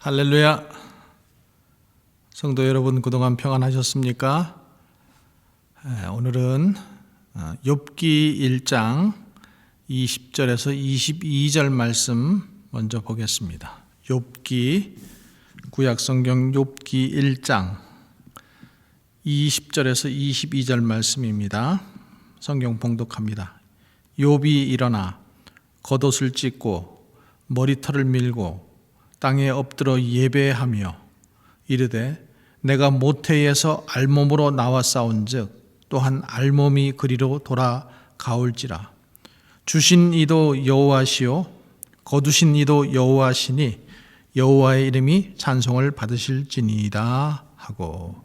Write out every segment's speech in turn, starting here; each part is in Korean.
할렐루야. 성도 여러분, 그동안 평안하셨습니까? 오늘은 욥기 1장 20절에서 22절 말씀 먼저 보겠습니다. 욥기, 구약성경 욥기 1장 20절에서 22절 말씀입니다. 성경 봉독합니다. 욥이 일어나 겉옷을 찢고 머리털을 밀고 땅에 엎드러 예배하며 이르되 내가 모태에서 알몸으로 나와 싸운즉 또한 알몸이 그리로 돌아가올지라. 주신 이도 여호와시요 거두신 이도 여호와시니 여호와의 이름이 찬송을 받으실지니이다 하고.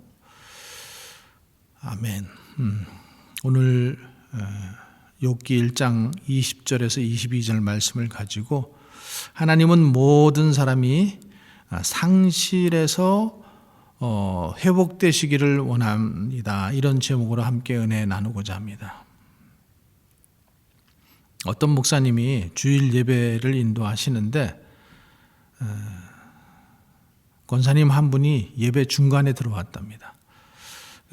아멘. 오늘 욥기 1장 20절에서 22절 말씀을 가지고 하나님은 모든 사람이 상실에서 회복되시기를 원합니다. 이런 제목으로 함께 은혜 나누고자 합니다. 어떤 목사님이 주일 예배를 인도하시는데 권사님 한 분이 예배 중간에 들어왔답니다.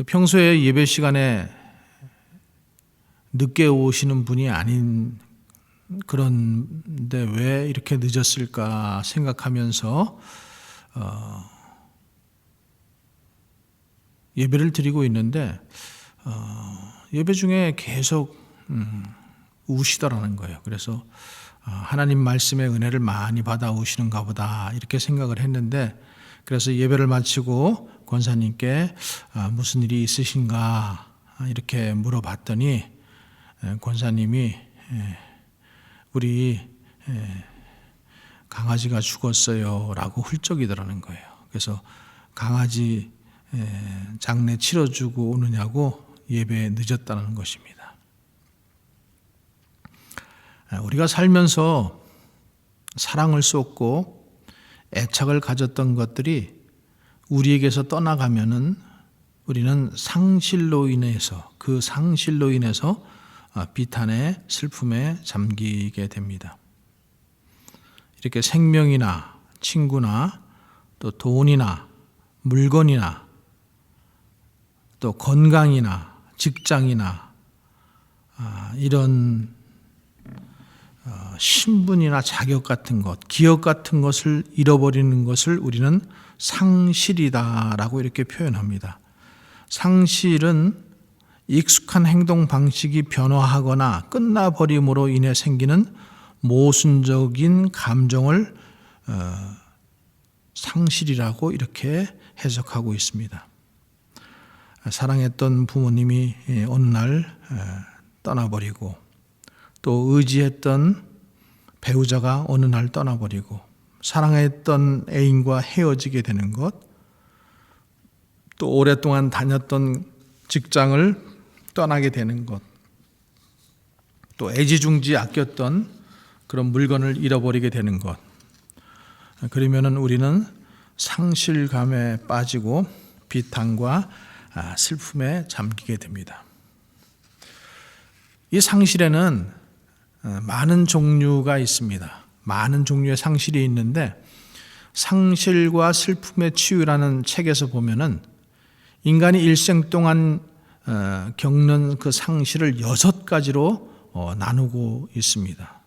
평소에 예배 시간에 늦게 오시는 분이 아닌 그런데 왜 이렇게 늦었을까 생각하면서 예배를 드리고 있는데 예배 중에 계속 우시더라는 거예요. 그래서 하나님 말씀의 은혜를 많이 받아오시는가 보다 이렇게 생각을 했는데, 그래서 예배를 마치고 권사님께 무슨 일이 있으신가 이렇게 물어봤더니 권사님이 우리 강아지가 죽었어요 라고 훌쩍이더라는 거예요. 그래서 강아지 장례 치러주고 오느냐고 예배에 늦었다는 것입니다. 우리가 살면서 사랑을 쏟고 애착을 가졌던 것들이 우리에게서 떠나가면은 우리는 상실로 인해서, 그 상실로 인해서 비탄의 슬픔에 잠기게 됩니다. 이렇게 생명이나 친구나 또 돈이나 물건이나 또 건강이나 직장이나 이런 신분이나 자격 같은 것, 기업 같은 것을 잃어버리는 것을 우리는 상실이다라고 이렇게 표현합니다. 상실은 익숙한 행동 방식이 변화하거나 끝나버림으로 인해 생기는 모순적인 감정을 상실이라고 이렇게 해석하고 있습니다. 사랑했던 부모님이 어느 날 떠나버리고, 또 의지했던 배우자가 어느 날 떠나버리고, 사랑했던 애인과 헤어지게 되는 것, 또 오랫동안 다녔던 직장을 떠나게 되는 것, 또 애지중지 아꼈던 그런 물건을 잃어버리게 되는 것, 그러면은 우리는 상실감에 빠지고 비탄과 슬픔에 잠기게 됩니다. 이 상실에는 많은 종류가 있습니다. 많은 종류의 상실이 있는데, 상실과 슬픔의 치유라는 책에서 보면은 인간이 일생 동안 겪는 그 상실을 6가지로 나누고 있습니다.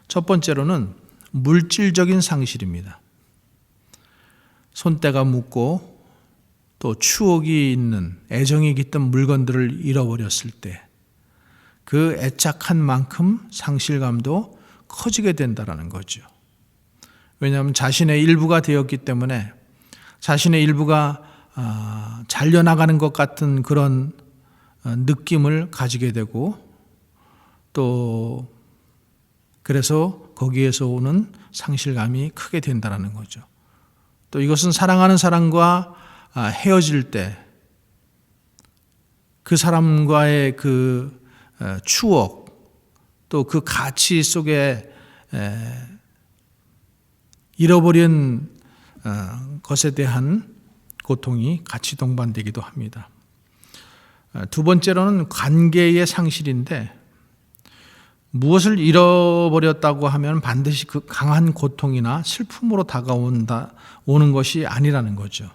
첫 번째로는 물질적인 상실입니다. 손때가 묻고 또 추억이 있는, 애정이 깃든 물건들을 잃어버렸을 때 그 애착한 만큼 상실감도 커지게 된다는 거죠. 왜냐하면 자신의 일부가 되었기 때문에 자신의 일부가 잘려나가는 것 같은 그런 느낌을 가지게 되고, 또 그래서 거기에서 오는 상실감이 크게 된다는 거죠. 또 이것은 사랑하는 사람과 헤어질 때 그 사람과의 그 추억, 또 그 가치 속에 잃어버린 것에 대한 고통이 같이 동반되기도 합니다. 두 번째로는 관계의 상실인데, 무엇을 잃어버렸다고 하면 반드시 그 강한 고통이나 슬픔으로 오는 것이 아니라는 거죠.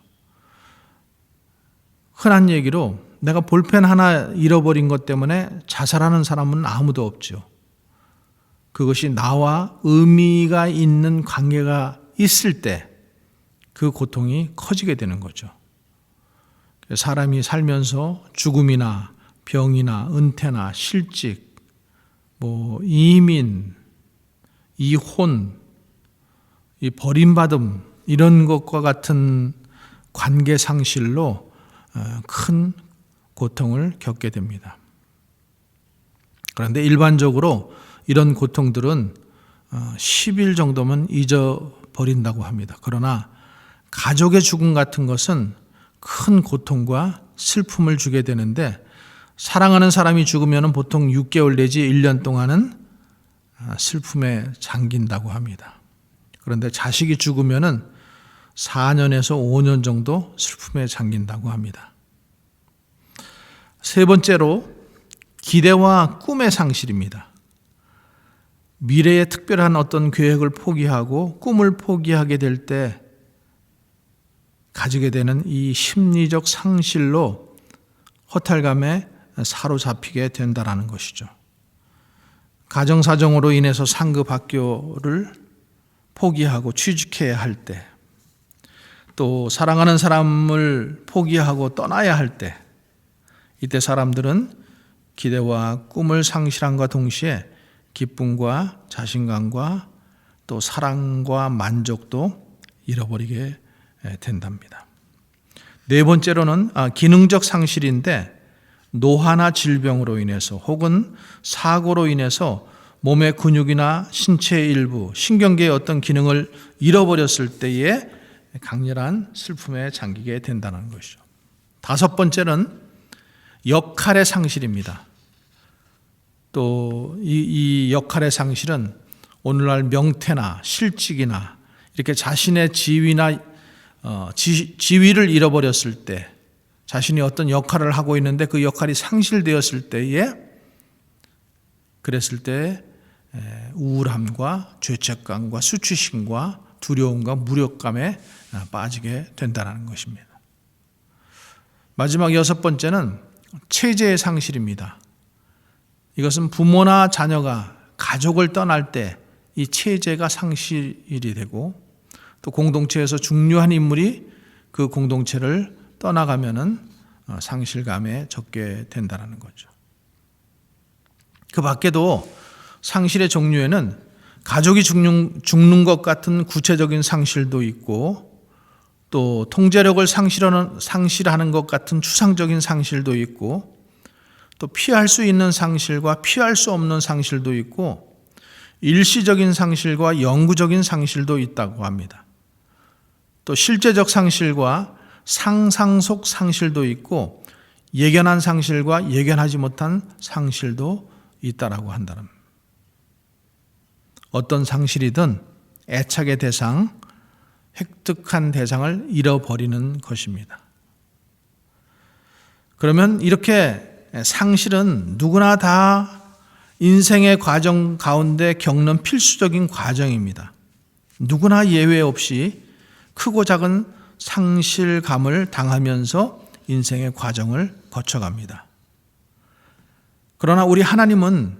흔한 얘기로 내가 볼펜 하나 잃어버린 것 때문에 자살하는 사람은 아무도 없죠. 그것이 나와 의미가 있는 관계가 있을 때 그 고통이 커지게 되는 거죠. 사람이 살면서 죽음이나 병이나 은퇴나 실직, 이민, 이혼, 이 버림받음 이런 것과 같은 관계 상실로 큰 고통을 겪게 됩니다. 그런데 일반적으로 이런 고통들은 10일 정도면 잊어버린다고 합니다. 그러나 가족의 죽음 같은 것은 큰 고통과 슬픔을 주게 되는데 사랑하는 사람이 죽으면 보통 6개월 내지 1년 동안은 슬픔에 잠긴다고 합니다. 그런데 자식이 죽으면 4년에서 5년 정도 슬픔에 잠긴다고 합니다. 세 번째로 기대와 꿈의 상실입니다. 미래에 특별한 어떤 계획을 포기하고 꿈을 포기하게 될 때 가지게 되는 이 심리적 상실로 허탈감에 사로잡히게 된다는 것이죠. 가정사정으로 인해서 상급 학교를 포기하고 취직해야 할 때, 또 사랑하는 사람을 포기하고 떠나야 할 때, 이때 사람들은 기대와 꿈을 상실함과 동시에 기쁨과 자신감과 또 사랑과 만족도 잃어버리게 된답니다. 네 번째로는 기능적 상실인데 노화나 질병으로 인해서 혹은 사고로 인해서 몸의 근육이나 신체의 일부, 신경계의 어떤 기능을 잃어버렸을 때에 강렬한 슬픔에 잠기게 된다는 것이죠. 다섯 번째는 역할의 상실입니다. 또 이 역할의 상실은 오늘날 명태나 실직이나 이렇게 자신의 지위를 잃어버렸을 때, 자신이 어떤 역할을 하고 있는데 그 역할이 상실되었을 때에, 그랬을 때 우울함과 죄책감과 수치심과 두려움과 무력감에 빠지게 된다는 것입니다. 마지막 여섯 번째는 체제의 상실입니다. 이것은 부모나 자녀가 가족을 떠날 때 이 체제가 상실이 되고 또 공동체에서 중요한 인물이 그 공동체를 떠나가면은 상실감에 젖게 된다는 거죠. 그 밖에도 상실의 종류에는 가족이 죽는 것 같은 구체적인 상실도 있고 또 통제력을 상실하는 것 같은 추상적인 상실도 있고 또 피할 수 있는 상실과 피할 수 없는 상실도 있고 일시적인 상실과 영구적인 상실도 있다고 합니다. 또 실제적 상실과 상상 속 상실도 있고 예견한 상실과 예견하지 못한 상실도 있다라고 한다는, 어떤 상실이든 애착의 대상, 획득한 대상을 잃어버리는 것입니다. 그러면 이렇게 상실은 누구나 다 인생의 과정 가운데 겪는 필수적인 과정입니다. 누구나 예외 없이 크고 작은 상실감을 당하면서 인생의 과정을 거쳐갑니다. 그러나 우리 하나님은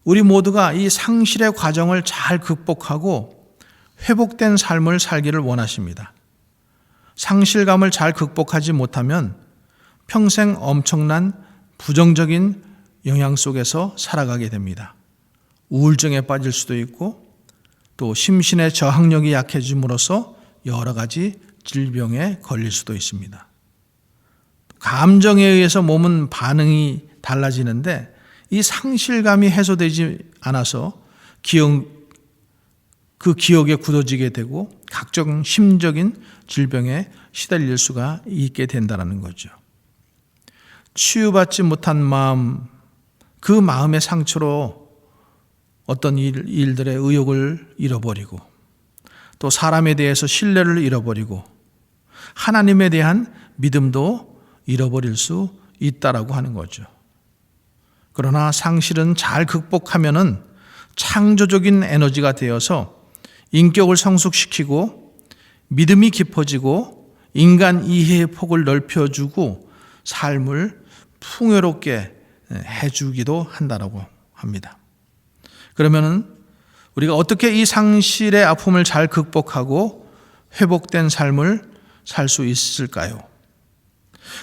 우리 모두가 이 상실의 과정을 잘 극복하고 회복된 삶을 살기를 원하십니다. 상실감을 잘 극복하지 못하면 평생 엄청난 부정적인 영향 속에서 살아가게 됩니다. 우울증에 빠질 수도 있고 또 심신의 저항력이 약해짐으로써 여러 가지 질병에 걸릴 수도 있습니다. 감정에 의해서 몸은 반응이 달라지는데 이 상실감이 해소되지 않아서 그 기억에 굳어지게 되고 각종 심적인 질병에 시달릴 수가 있게 된다는 거죠. 치유받지 못한 마음, 그 마음의 상처로 어떤 일들의 의욕을 잃어버리고 또 사람에 대해서 신뢰를 잃어버리고 하나님에 대한 믿음도 잃어버릴 수 있다라고 하는 거죠. 그러나 상실은 잘 극복하면은 창조적인 에너지가 되어서 인격을 성숙시키고 믿음이 깊어지고 인간 이해의 폭을 넓혀주고 삶을 풍요롭게 해주기도 한다라고 합니다. 그러면은 우리가 어떻게 이 상실의 아픔을 잘 극복하고 회복된 삶을 살 수 있을까요?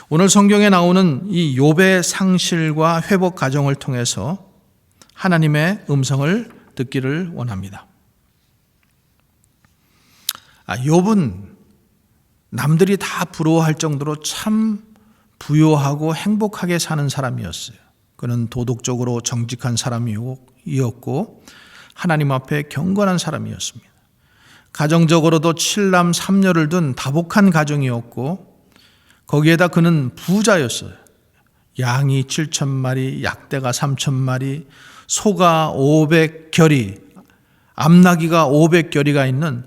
오늘 성경에 나오는 이 욥의 상실과 회복 과정을 통해서 하나님의 음성을 듣기를 원합니다. 욥은 남들이 다 부러워할 정도로 참 부유하고 행복하게 사는 사람이었어요. 그는 도덕적으로 정직한 사람이었고 하나님 앞에 경건한 사람이었습니다. 가정적으로도 7남 3녀를 둔 다복한 가정이었고 거기에다 그는 부자였어요. 양이 7,000마리, 약대가 3,000마리, 소가 500결이, 암나귀가 500결이가 있는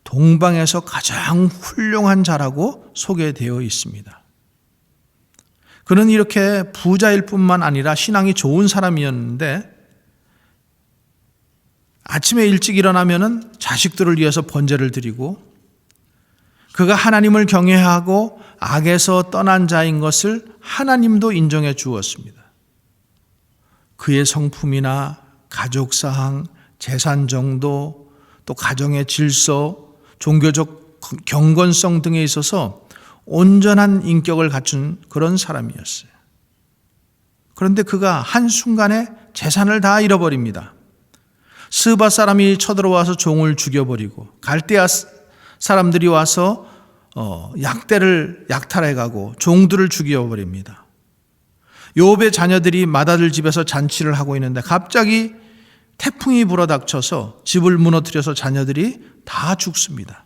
동방에서 가장 훌륭한 자라고 소개되어 있습니다. 그는 이렇게 부자일 뿐만 아니라 신앙이 좋은 사람이었는데 아침에 일찍 일어나면은 자식들을 위해서 번제를 드리고 그가 하나님을 경외하고 악에서 떠난 자인 것을 하나님도 인정해 주었습니다. 그의 성품이나 가족사항, 재산 정도, 또 가정의 질서, 종교적 경건성 등에 있어서 온전한 인격을 갖춘 그런 사람이었어요. 그런데 그가 한순간에 재산을 다 잃어버립니다. 스바 사람이 쳐들어와서 종을 죽여버리고 갈대아 사람들이 와서 약대를 약탈해가고 종들을 죽여버립니다. 욥의 자녀들이 맏아들 집에서 잔치를 하고 있는데 갑자기 태풍이 불어닥쳐서 집을 무너뜨려서 자녀들이 다 죽습니다.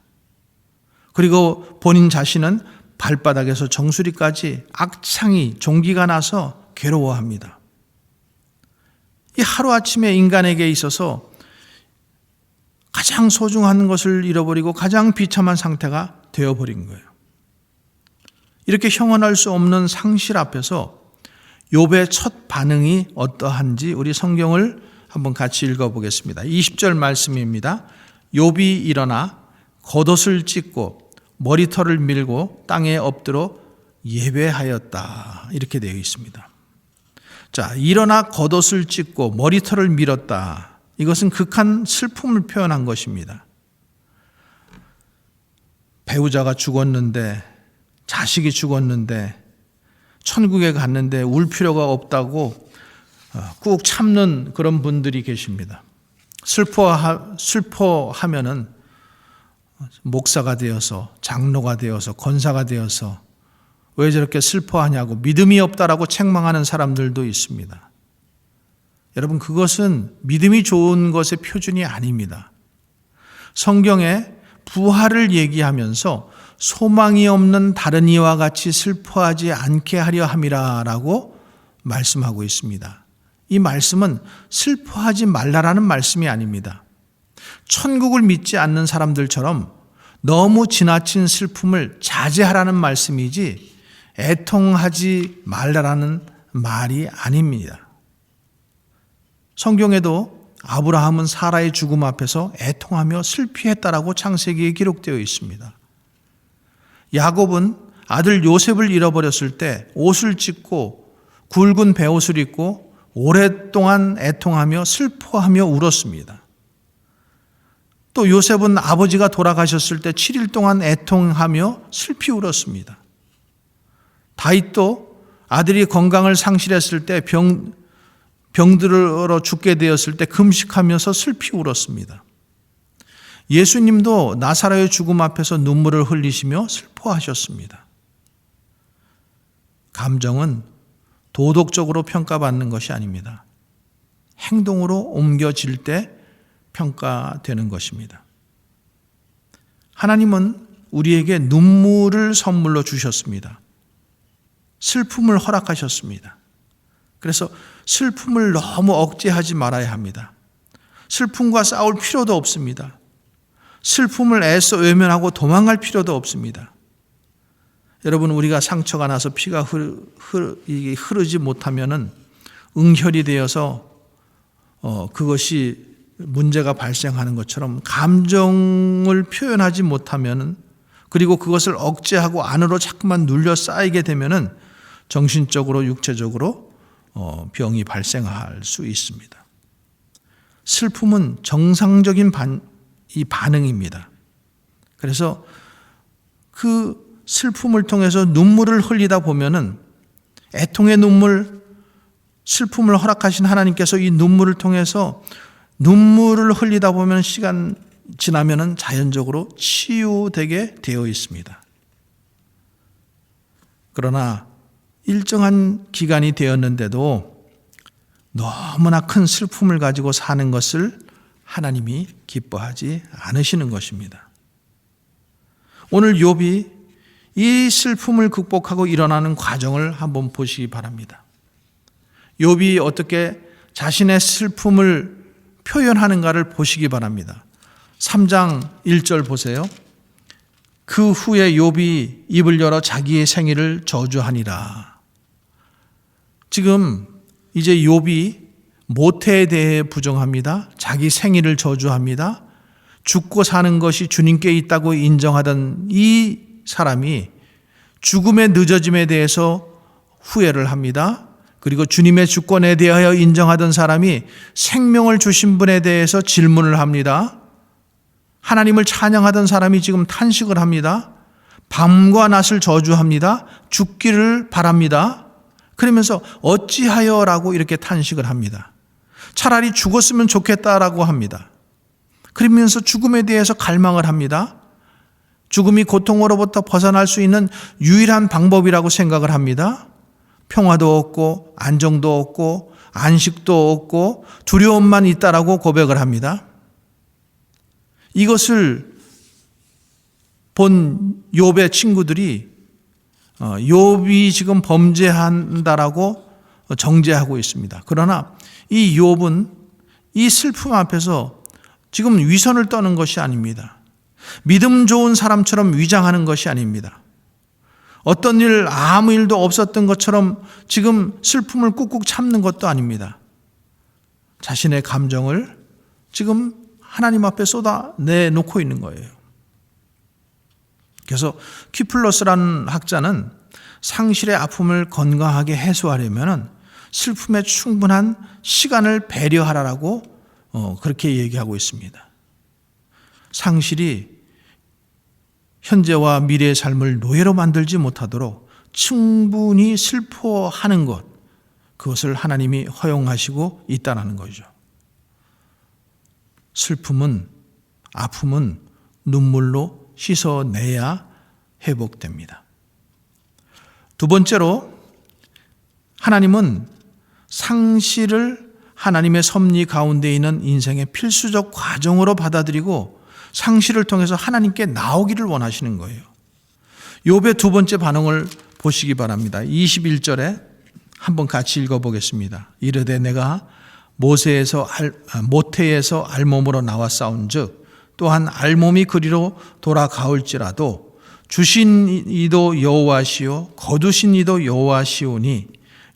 그리고 본인 자신은 발바닥에서 정수리까지 악창이 종기가 나서 괴로워합니다. 이 하루아침에 인간에게 있어서 가장 소중한 것을 잃어버리고 가장 비참한 상태가 되어버린 거예요. 이렇게 형언할 수 없는 상실 앞에서 욥의 첫 반응이 어떠한지 우리 성경을 한번 같이 읽어보겠습니다. 20절 말씀입니다. 욥이 일어나 겉옷을 찢고 머리털을 밀고 땅에 엎드려 예배하였다. 이렇게 되어 있습니다. 자, 일어나 겉옷을 찢고 머리털을 밀었다. 이것은 극한 슬픔을 표현한 것입니다. 배우자가 죽었는데, 자식이 죽었는데, 천국에 갔는데 울 필요가 없다고 꾹 참는 그런 분들이 계십니다. 슬퍼하면은 목사가 되어서, 장로가 되어서, 권사가 되어서 왜 저렇게 슬퍼하냐고 믿음이 없다라고 책망하는 사람들도 있습니다. 여러분, 그것은 믿음이 좋은 것의 표준이 아닙니다. 성경에 부활을 얘기하면서 소망이 없는 다른 이와 같이 슬퍼하지 않게 하려 함이라라고 말씀하고 있습니다. 이 말씀은 슬퍼하지 말라라는 말씀이 아닙니다. 천국을 믿지 않는 사람들처럼 너무 지나친 슬픔을 자제하라는 말씀이지 애통하지 말라라는 말이 아닙니다. 성경에도 아브라함은 사라의 죽음 앞에서 애통하며 슬피했다라고 창세기에 기록되어 있습니다. 야곱은 아들 요셉을 잃어버렸을 때 옷을 찢고 굵은 베옷을 입고 오랫동안 애통하며 슬퍼하며 울었습니다. 또 요셉은 아버지가 돌아가셨을 때 7일 동안 애통하며 슬피 울었습니다. 다윗도 아들이 건강을 상실했을 때 병들어 죽게 되었을 때 금식하면서 슬피 울었습니다. 예수님도 나사로의 죽음 앞에서 눈물을 흘리시며 슬퍼하셨습니다. 감정은 도덕적으로 평가받는 것이 아닙니다. 행동으로 옮겨질 때 평가되는 것입니다. 하나님은 우리에게 눈물을 선물로 주셨습니다. 슬픔을 허락하셨습니다. 그래서 슬픔을 너무 억제하지 말아야 합니다. 슬픔과 싸울 필요도 없습니다. 슬픔을 애써 외면하고 도망갈 필요도 없습니다. 여러분, 우리가 상처가 나서 피가 흐르지 못하면은 응혈이 되어서 그것이 문제가 발생하는 것처럼 감정을 표현하지 못하면, 그리고 그것을 억제하고 안으로 자꾸만 눌려 쌓이게 되면은 정신적으로 육체적으로 병이 발생할 수 있습니다. 슬픔은 정상적인 반응입니다. 그래서 그 슬픔을 통해서 눈물을 흘리다 보면은 애통의 눈물, 슬픔을 허락하신 하나님께서 이 눈물을 통해서 눈물을 흘리다 보면 시간 지나면은 자연적으로 치유되게 되어 있습니다. 그러나 일정한 기간이 되었는데도 너무나 큰 슬픔을 가지고 사는 것을 하나님이 기뻐하지 않으시는 것입니다. 오늘 욥이 이 슬픔을 극복하고 일어나는 과정을 한번 보시기 바랍니다. 욥이 어떻게 자신의 슬픔을 표현하는가를 보시기 바랍니다. 3장 1절 보세요. 그 후에 욥이 입을 열어 자기의 생일을 저주하니라. 지금 이제 욥이 모태에 대해 부정합니다. 자기 생일을 저주합니다. 죽고 사는 것이 주님께 있다고 인정하던 이 사람이 죽음의 늦어짐에 대해서 후회를 합니다. 그리고 주님의 주권에 대하여 인정하던 사람이 생명을 주신 분에 대해서 질문을 합니다. 하나님을 찬양하던 사람이 지금 탄식을 합니다. 밤과 낮을 저주합니다. 죽기를 바랍니다. 그러면서 어찌하여라고 이렇게 탄식을 합니다. 차라리 죽었으면 좋겠다라고 합니다. 그러면서 죽음에 대해서 갈망을 합니다. 죽음이 고통으로부터 벗어날 수 있는 유일한 방법이라고 생각을 합니다. 평화도 없고 안정도 없고 안식도 없고 두려움만 있다라고 고백을 합니다. 이것을 본 욥의 친구들이 욥이 지금 범죄한다라고 정죄하고 있습니다. 그러나 이 욥은 이 슬픔 앞에서 지금 위선을 떠는 것이 아닙니다. 믿음 좋은 사람처럼 위장하는 것이 아닙니다. 어떤 일, 아무 일도 없었던 것처럼 지금 슬픔을 꾹꾹 참는 것도 아닙니다. 자신의 감정을 지금 하나님 앞에 쏟아내놓고 있는 거예요. 그래서 키플러스라는 학자는 상실의 아픔을 건강하게 해소하려면 슬픔에 충분한 시간을 배려하라라고 그렇게 얘기하고 있습니다. 상실이 현재와 미래의 삶을 노예로 만들지 못하도록 충분히 슬퍼하는 것, 그것을 하나님이 허용하시고 있다는 거죠. 슬픔은, 아픔은 눈물로 씻어내야 회복됩니다. 두 번째로, 하나님은 상실을 하나님의 섭리 가운데 있는 인생의 필수적 과정으로 받아들이고 상실을 통해서 하나님께 나오기를 원하시는 거예요. 욥의 두 번째 반응을 보시기 바랍니다. 21절에 한번 같이 읽어보겠습니다. 이르되 내가 모태에서 알몸으로 나왔사온즉 또한 알몸이 그리로 돌아가올지라도 주신 이도 여호와시요 거두신 이도 여호와시오니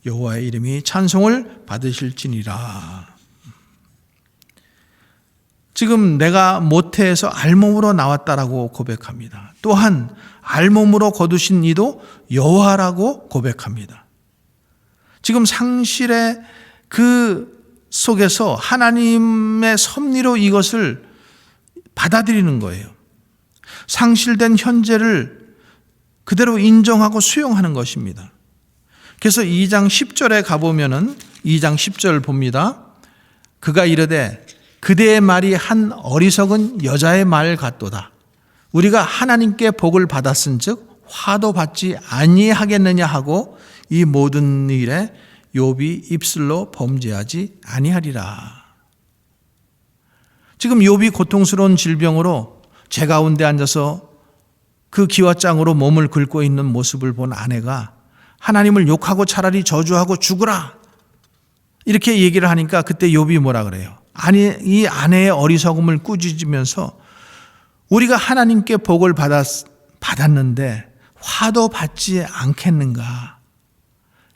여호와의 이름이 찬송을 받으실지니라. 지금 내가 모태에서 알몸으로 나왔다라고 고백합니다. 또한 알몸으로 거두신 이도 여호와라고 고백합니다. 지금 상실의 그 속에서 하나님의 섭리로 이것을 받아들이는 거예요. 상실된 현재를 그대로 인정하고 수용하는 것입니다. 그래서 2장 10절에 가보면은 2장 10절 봅니다. 그가 이르되 그대의 말이 한 어리석은 여자의 말 같도다. 우리가 하나님께 복을 받았은즉 화도 받지 아니하겠느냐 하고 이 모든 일에 욥이 입술로 범죄하지 아니하리라. 지금 욥이 고통스러운 질병으로 제 가운데 앉아서 그 기와장으로 몸을 긁고 있는 모습을 본 아내가 하나님을 욕하고 차라리 저주하고 죽으라 이렇게 얘기를 하니까 그때 욥이 뭐라 그래요? 아니, 이 아내의 어리석음을 꾸짖으면서 우리가 하나님께 복을 받았는데 화도 받지 않겠는가?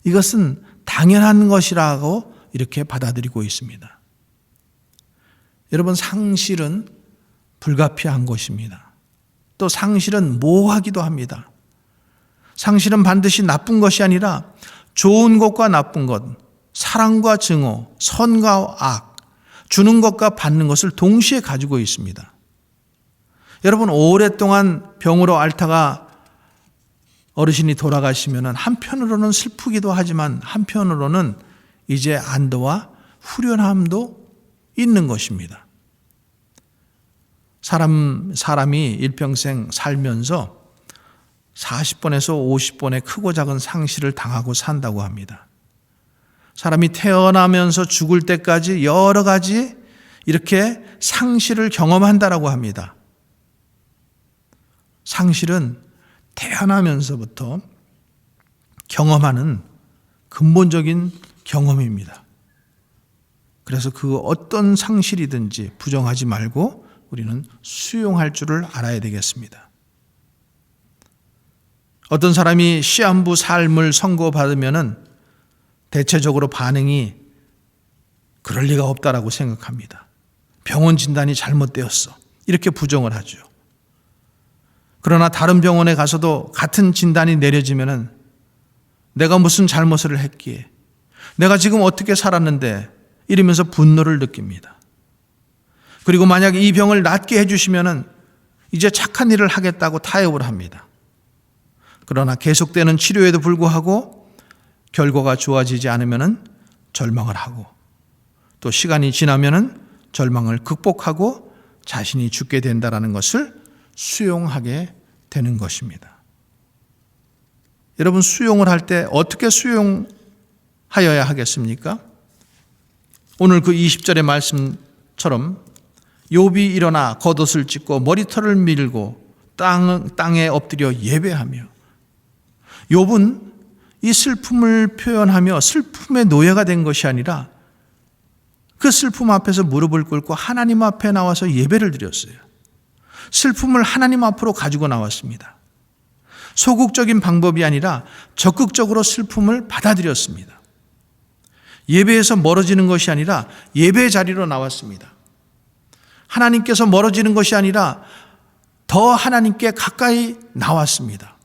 이것은 당연한 것이라고 이렇게 받아들이고 있습니다. 여러분, 상실은 불가피한 것입니다. 또 상실은 모호하기도 합니다. 상실은 반드시 나쁜 것이 아니라 좋은 것과 나쁜 것, 사랑과 증오, 선과 악, 주는 것과 받는 것을 동시에 가지고 있습니다. 여러분, 오랫동안 병으로 앓다가 어르신이 돌아가시면 한편으로는 슬프기도 하지만 한편으로는 이제 안도와 후련함도 있는 것입니다. 사람이 일평생 살면서 40번에서 50번의 크고 작은 상실을 당하고 산다고 합니다. 사람이 태어나면서 죽을 때까지 여러 가지 이렇게 상실을 경험한다라고 합니다. 상실은 태어나면서부터 경험하는 근본적인 경험입니다. 그래서 그 어떤 상실이든지 부정하지 말고 우리는 수용할 줄을 알아야 되겠습니다. 어떤 사람이 시한부 삶을 선고받으면 대체적으로 반응이 그럴 리가 없다라고 생각합니다. 병원 진단이 잘못되었어. 이렇게 부정을 하죠. 그러나 다른 병원에 가서도 같은 진단이 내려지면 내가 무슨 잘못을 했기에, 내가 지금 어떻게 살았는데, 이러면서 분노를 느낍니다. 그리고 만약 이 병을 낫게 해주시면 이제 착한 일을 하겠다고 타협을 합니다. 그러나 계속되는 치료에도 불구하고 결과가 좋아지지 않으면 절망을 하고, 또 시간이 지나면 절망을 극복하고 자신이 죽게 된다는 것을 수용하게 되는 것입니다. 여러분, 수용을 할 때 어떻게 수용하여야 하겠습니까? 오늘 그 20절의 말씀처럼 욥이 일어나 겉옷을 찢고 머리털을 밀고 땅에 엎드려 예배하며, 욥은 이 슬픔을 표현하며 슬픔의 노예가 된 것이 아니라 그 슬픔 앞에서 무릎을 꿇고 하나님 앞에 나와서 예배를 드렸어요. 슬픔을 하나님 앞으로 가지고 나왔습니다. 소극적인 방법이 아니라 적극적으로 슬픔을 받아들였습니다. 예배에서 멀어지는 것이 아니라 예배 자리로 나왔습니다. 하나님께서 멀어지는 것이 아니라 더 하나님께 가까이 나왔습니다.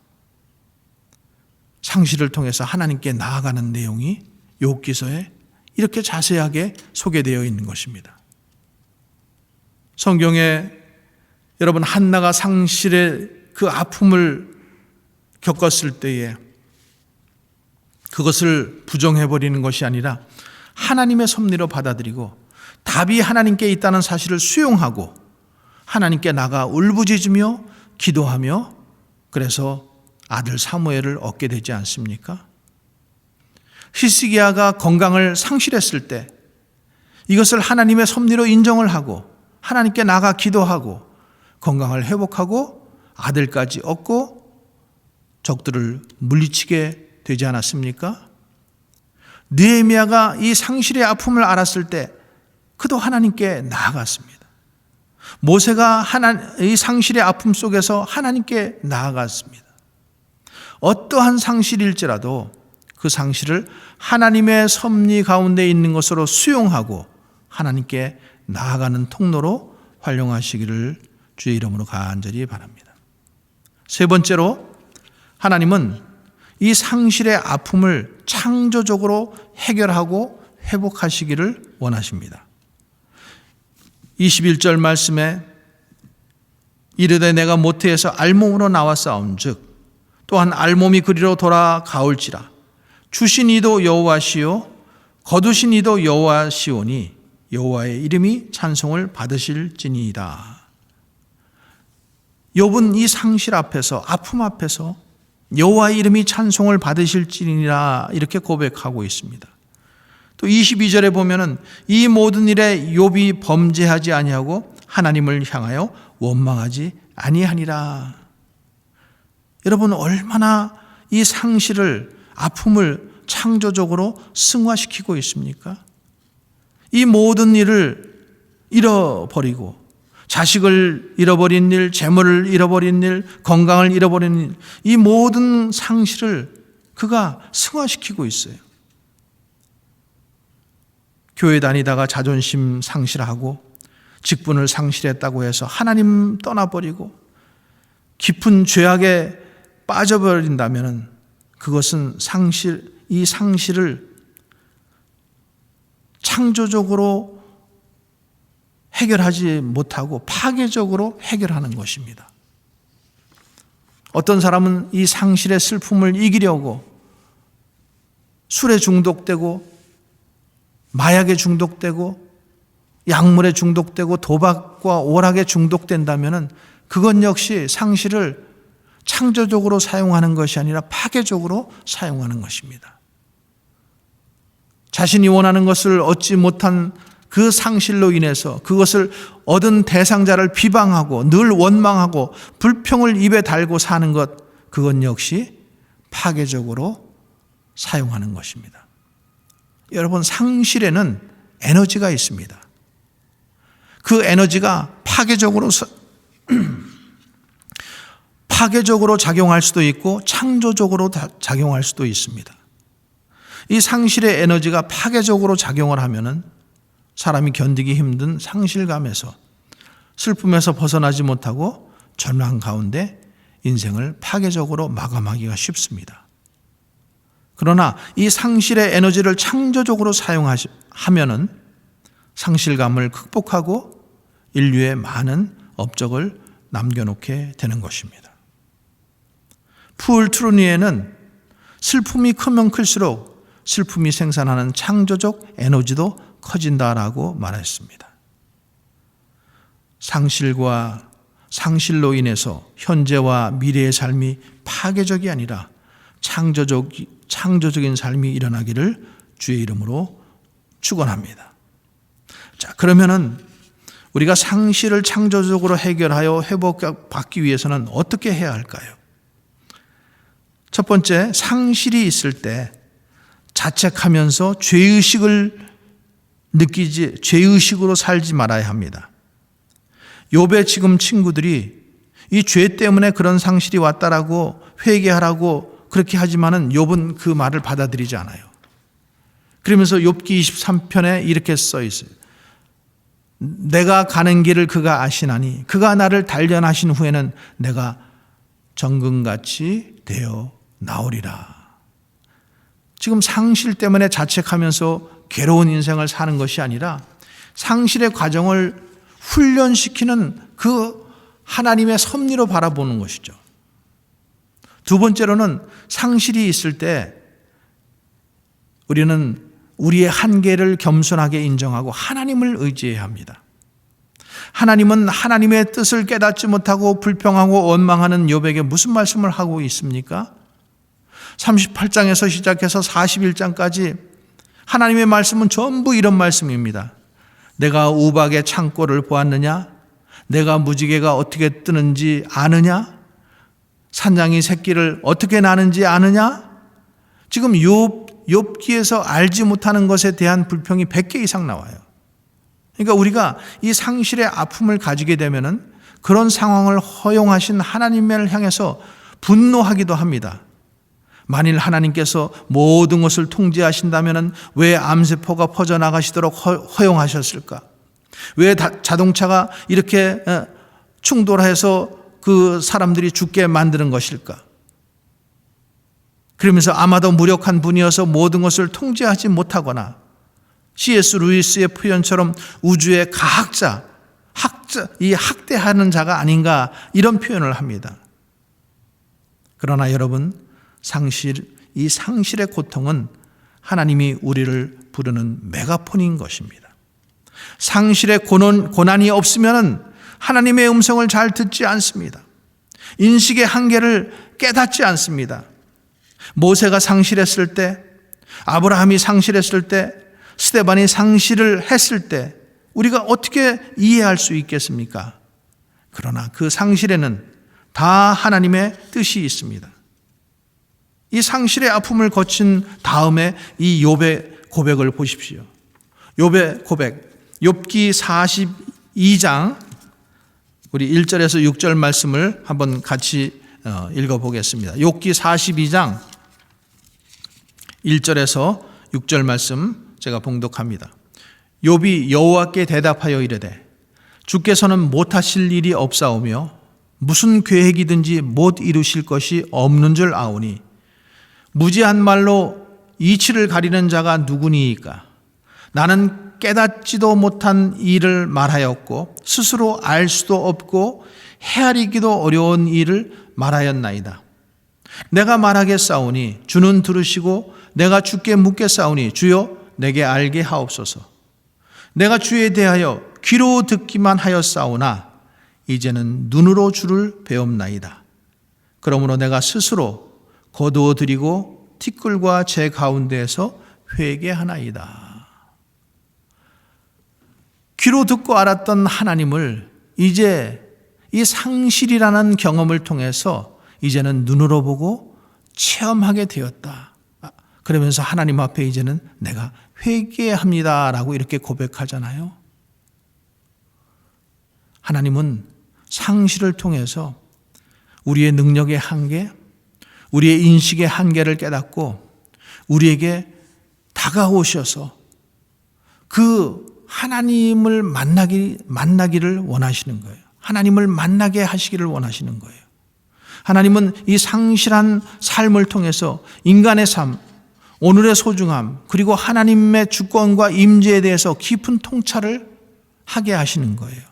상실을 통해서 하나님께 나아가는 내용이 욥기서에 이렇게 자세하게 소개되어 있는 것입니다. 성경에 여러분, 한나가 상실의 그 아픔을 겪었을 때에 그것을 부정해버리는 것이 아니라 하나님의 섭리로 받아들이고 답이 하나님께 있다는 사실을 수용하고 하나님께 나가 울부짖으며 기도하며, 그래서 아들 사무엘을 얻게 되지 않습니까? 히스기야가 건강을 상실했을 때 이것을 하나님의 섭리로 인정을 하고 하나님께 나가 기도하고 건강을 회복하고 아들까지 얻고 적들을 물리치게 되지 않았습니까? 느헤미야가 이 상실의 아픔을 알았을 때 그도 하나님께 나아갔습니다. 모세가 이 상실의 아픔 속에서 하나님께 나아갔습니다. 어떠한 상실일지라도 그 상실을 하나님의 섭리 가운데 있는 것으로 수용하고 하나님께 나아가는 통로로 활용하시기를 주의 이름으로 간절히 바랍니다. 세 번째로, 하나님은 이 상실의 아픔을 창조적으로 해결하고 회복하시기를 원하십니다. 21절 말씀에 이르되 내가 모태에서 알몸으로 나왔사온즉 또한 알몸이 그리로 돌아가올지라 주신 이도 여호와시요 거두신 이도 여호와시오니 여호와의 이름이 찬송을 받으실지니이다. 욥은 이 상실 앞에서, 아픔 앞에서 여호와의 이름이 찬송을 받으실지니라 이렇게 고백하고 있습니다. 또 22절에 보면은 이 모든 일에 욥이 범죄하지 아니하고 하나님을 향하여 원망하지 아니하니라. 여러분, 얼마나 이 상실을, 아픔을 창조적으로 승화시키고 있습니까? 이 모든 일을 잃어버리고 자식을 잃어버린 일, 재물을 잃어버린 일, 건강을 잃어버린 일, 이 모든 상실을 그가 승화시키고 있어요. 교회 다니다가 자존심 상실하고 직분을 상실했다고 해서 하나님 떠나버리고 깊은 죄악에 빠져버린다면 그것은 이 상실을 창조적으로 해결하지 못하고 파괴적으로 해결하는 것입니다. 어떤 사람은 이 상실의 슬픔을 이기려고 술에 중독되고 마약에 중독되고 약물에 중독되고 도박과 오락에 중독된다면 그것 역시 상실을 창조적으로 사용하는 것이 아니라 파괴적으로 사용하는 것입니다. 자신이 원하는 것을 얻지 못한 그 상실로 인해서 그것을 얻은 대상자를 비방하고 늘 원망하고 불평을 입에 달고 사는 것, 그것 역시 파괴적으로 사용하는 것입니다. 여러분, 상실에는 에너지가 있습니다. 그 에너지가 파괴적으로 작용할 수도 있고 창조적으로 작용할 수도 있습니다. 이 상실의 에너지가 파괴적으로 작용을 하면은 사람이 견디기 힘든 상실감에서 슬픔에서 벗어나지 못하고 절망 가운데 인생을 파괴적으로 마감하기가 쉽습니다. 그러나 이 상실의 에너지를 창조적으로 사용하면은 상실감을 극복하고 인류의 많은 업적을 남겨놓게 되는 것입니다. 푸을 트루니에는 슬픔이 크면 클수록 슬픔이 생산하는 창조적 에너지도 커진다라고 말했습니다. 상실로 인해서 현재와 미래의 삶이 파괴적이 아니라 창조적인 삶이 일어나기를 주의 이름으로 축원합니다. 자, 그러면은 우리가 상실을 창조적으로 해결하여 회복받기 위해서는 어떻게 해야 할까요? 첫 번째, 상실이 있을 때 자책하면서 죄의식으로 살지 말아야 합니다. 욥의 지금 친구들이 이 죄 때문에 그런 상실이 왔다라고 회개하라고 그렇게 하지만은 욥은 그 말을 받아들이지 않아요. 그러면서 욥기 23편에 이렇게 써 있어요. 내가 가는 길을 그가 아시나니 그가 나를 단련하신 후에는 내가 정금같이 되어 나오리라. 지금 상실 때문에 자책하면서 괴로운 인생을 사는 것이 아니라 상실의 과정을 훈련시키는 그 하나님의 섭리로 바라보는 것이죠. 두 번째로는 상실이 있을 때 우리는 우리의 한계를 겸손하게 인정하고 하나님을 의지해야 합니다. 하나님은 하나님의 뜻을 깨닫지 못하고 불평하고 원망하는 욥에게 무슨 말씀을 하고 있습니까? 38장에서 시작해서 41장까지 하나님의 말씀은 전부 이런 말씀입니다. 내가 우박의 창고를 보았느냐? 내가 무지개가 어떻게 뜨는지 아느냐? 산장이 새끼를 어떻게 나는지 아느냐? 지금 욥기에서 알지 못하는 것에 대한 불평이 100개 이상 나와요. 그러니까 우리가 이 상실의 아픔을 가지게 되면은 그런 상황을 허용하신 하나님을 향해서 분노하기도 합니다. 만일 하나님께서 모든 것을 통제하신다면은 왜 암세포가 퍼져나가시도록 허용하셨을까? 왜 자동차가 이렇게 충돌해서 그 사람들이 죽게 만드는 것일까? 그러면서 아마도 무력한 분이어서 모든 것을 통제하지 못하거나 C.S. 루이스의 표현처럼 우주의 가학자, 이 학대하는 자가 아닌가 이런 표현을 합니다. 그러나 여러분, 이 상실의 고통은 하나님이 우리를 부르는 메가폰인 것입니다. 상실의 고난이 없으면 하나님의 음성을 잘 듣지 않습니다. 인식의 한계를 깨닫지 않습니다. 모세가 상실했을 때, 아브라함이 상실했을 때, 스데반이 상실을 했을 때 우리가 어떻게 이해할 수 있겠습니까? 그러나 그 상실에는 다 하나님의 뜻이 있습니다. 이 상실의 아픔을 거친 다음에 이 욥의 고백을 보십시오. 욥의 고백, 욥기 42장 우리 1절에서 6절 말씀을 한번 같이 읽어보겠습니다. 욥기 42장 1절에서 6절 말씀 제가 봉독합니다. 욥이 여호와께 대답하여 이르되 주께서는 못하실 일이 없사오며 무슨 계획이든지 못 이루실 것이 없는 줄 아오니 무지한 말로 이치를 가리는 자가 누구니이까? 나는 깨닫지도 못한 일을 말하였고 스스로 알 수도 없고 헤아리기도 어려운 일을 말하였나이다. 내가 말하겠사오니 주는 들으시고 내가 주께 묻겠사오니 주여 내게 알게 하옵소서. 내가 주에 대하여 귀로 듣기만 하였사오나 이제는 눈으로 주를 배움나이다. 그러므로 내가 스스로 거두어 드리고 티끌과 제 가운데에서 회개하나이다. 귀로 듣고 알았던 하나님을 이제 이 상실이라는 경험을 통해서 이제는 눈으로 보고 체험하게 되었다. 그러면서 하나님 앞에 이제는 내가 회개합니다라고 이렇게 고백하잖아요. 하나님은 상실을 통해서 우리의 능력의 한계, 우리의 인식의 한계를 깨닫고 우리에게 다가오셔서 그 하나님을 만나기를 원하시는 거예요. 하나님을 만나게 하시기를 원하시는 거예요. 하나님은 이 상실한 삶을 통해서 인간의 삶, 오늘의 소중함, 그리고 하나님의 주권과 임재에 대해서 깊은 통찰을 하게 하시는 거예요.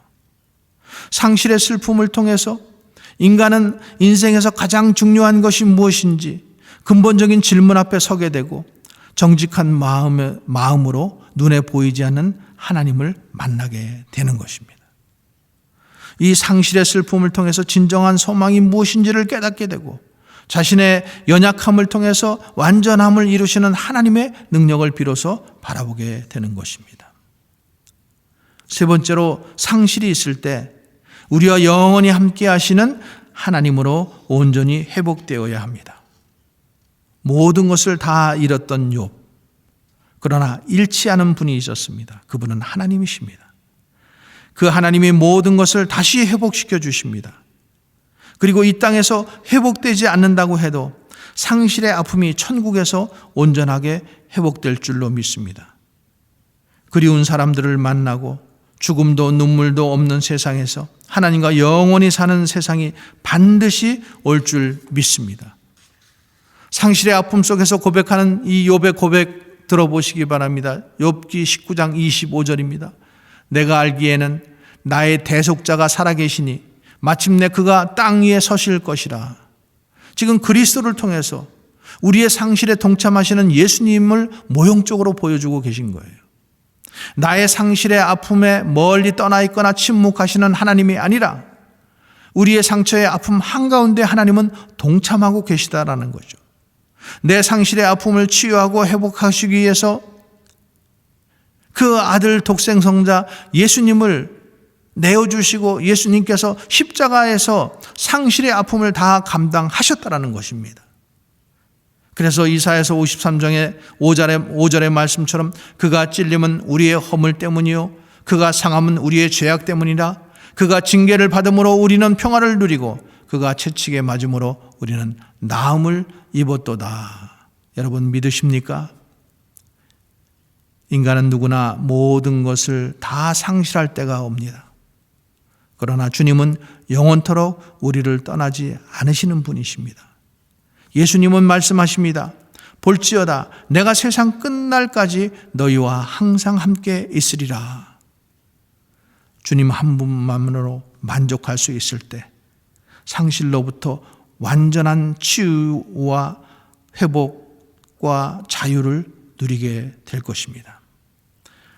상실의 슬픔을 통해서 인간은 인생에서 가장 중요한 것이 무엇인지 근본적인 질문 앞에 서게 되고 정직한 마음으로 눈에 보이지 않는 하나님을 만나게 되는 것입니다. 이 상실의 슬픔을 통해서 진정한 소망이 무엇인지를 깨닫게 되고 자신의 연약함을 통해서 완전함을 이루시는 하나님의 능력을 비로소 바라보게 되는 것입니다. 세 번째로 상실이 있을 때 우리와 영원히 함께 하시는 하나님으로 온전히 회복되어야 합니다. 모든 것을 다 잃었던 욥. 그러나 잃지 않은 분이 있었습니다. 그분은 하나님이십니다. 그 하나님이 모든 것을 다시 회복시켜 주십니다. 그리고 이 땅에서 회복되지 않는다고 해도 상실의 아픔이 천국에서 온전하게 회복될 줄로 믿습니다. 그리운 사람들을 만나고 죽음도 눈물도 없는 세상에서 하나님과 영원히 사는 세상이 반드시 올 줄 믿습니다. 상실의 아픔 속에서 고백하는 이 욥의 고백 들어보시기 바랍니다. 욥기 19장 25절입니다. 내가 알기에는 나의 대속자가 살아계시니 마침내 그가 땅 위에 서실 것이라. 지금 그리스도를 통해서 우리의 상실에 동참하시는 예수님을 모형적으로 보여주고 계신 거예요. 나의 상실의 아픔에 멀리 떠나 있거나 침묵하시는 하나님이 아니라 우리의 상처의 아픔 한가운데 하나님은 동참하고 계시다라는 거죠. 내 상실의 아픔을 치유하고 회복하시기 위해서 그 아들 독생성자 예수님을 내어주시고 예수님께서 십자가에서 상실의 아픔을 다 감당하셨다라는 것입니다. 그래서 이사야서 53장의 5절의 말씀처럼 그가 찔림은 우리의 허물 때문이요 그가 상함은 우리의 죄악 때문이라. 그가 징계를 받음으로 우리는 평화를 누리고 그가 채찍에 맞음으로 우리는 나음을 입었도다. 여러분 믿으십니까? 인간은 누구나 모든 것을 다 상실할 때가 옵니다. 그러나 주님은 영원토록 우리를 떠나지 않으시는 분이십니다. 예수님은 말씀하십니다. 볼지어다 내가 세상 끝날까지 너희와 항상 함께 있으리라. 주님 한 분만으로 만족할 수 있을 때 상실로부터 완전한 치유와 회복과 자유를 누리게 될 것입니다.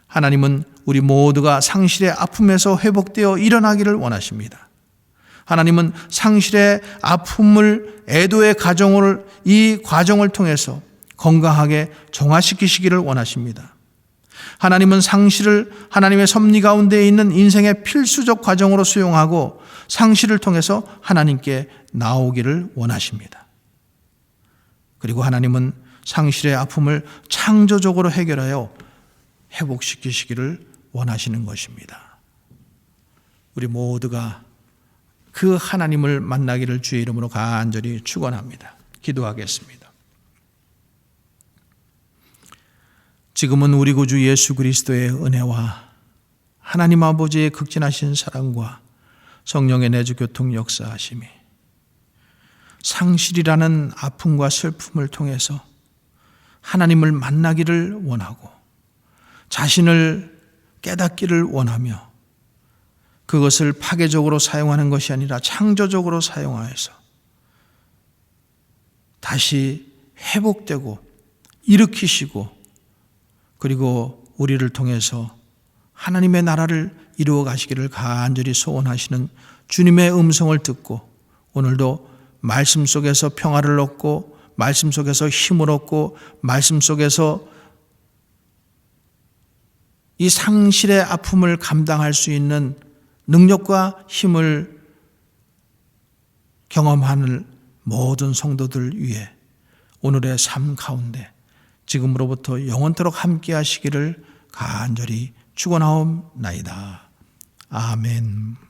하나님은 우리 모두가 상실의 아픔에서 회복되어 일어나기를 원하십니다. 하나님은 상실의 아픔을 애도의 이 과정을 통해서 건강하게 정화시키시기를 원하십니다. 하나님은 상실을 하나님의 섭리 가운데 있는 인생의 필수적 과정으로 수용하고 상실을 통해서 하나님께 나오기를 원하십니다. 그리고 하나님은 상실의 아픔을 창조적으로 해결하여 회복시키시기를 원하시는 것입니다. 우리 모두가 그 하나님을 만나기를 주의 이름으로 간절히 축원합니다. 기도하겠습니다. 지금은 우리 구주 예수 그리스도의 은혜와 하나님 아버지의 극진하신 사랑과 성령의 내주 교통 역사하심이 상실이라는 아픔과 슬픔을 통해서 하나님을 만나기를 원하고 자신을 깨닫기를 원하며 그것을 파괴적으로 사용하는 것이 아니라 창조적으로 사용하여서 다시 회복되고 일으키시고 그리고 우리를 통해서 하나님의 나라를 이루어 가시기를 간절히 소원하시는 주님의 음성을 듣고 오늘도 말씀 속에서 평화를 얻고 말씀 속에서 힘을 얻고 말씀 속에서 이 상실의 아픔을 감당할 수 있는 능력과 힘을 경험하는 모든 성도들 위해 오늘의 삶 가운데 지금으로부터 영원토록 함께 하시기를 간절히 축원하옵나이다. 아멘.